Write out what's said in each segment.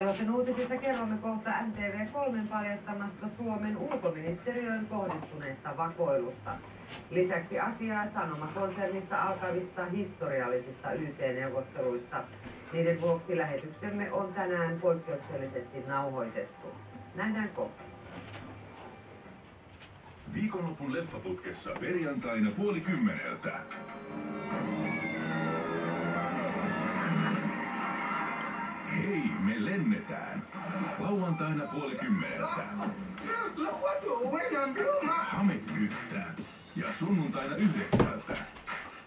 Nelosen uutisissa kerromme kohta MTV3 paljastamasta Suomen ulkoministeriöön kohdistuneesta vakoilusta. Lisäksi asiaa Sanoma-konsernista alkavista historiallisista YT-neuvotteluista. Niiden vuoksi lähetyksemme on tänään poikkeuksellisesti nauhoitettu. Nähdään kohta. Viikonlopun leffaputkessa perjantaina 9:30. Hei, me lennetään. Lauantaina 9:30. Hamekyttä. Ja sunnuntaina 9:00.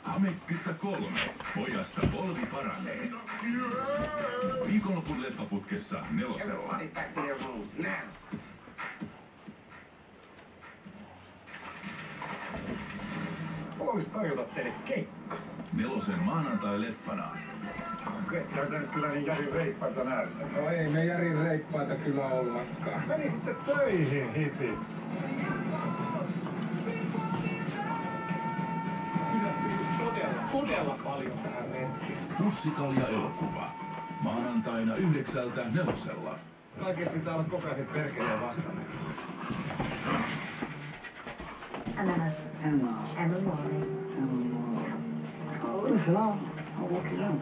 Hamekyttä 3. Pojasta polvi paranee. Viikonlopun leffaputkessa Nelosella. Voisi tarjota teille keikka. Nelosen maanantai-leffana. Käydä nyt kyllä niin Jarin reippaita näyttää. No ei me Jarin reippaita kyllä ollakaan. Meni sitten töihin, hipit. Kyllästyy todella paljon tähän retkiin. Pussikalja-elokuva. Maanantaina 9:00 Nelosella. Kaikille pitää olla koko ajan perkeleen vastanne. Emma Morley. Oh, it's long. Oh, look it up.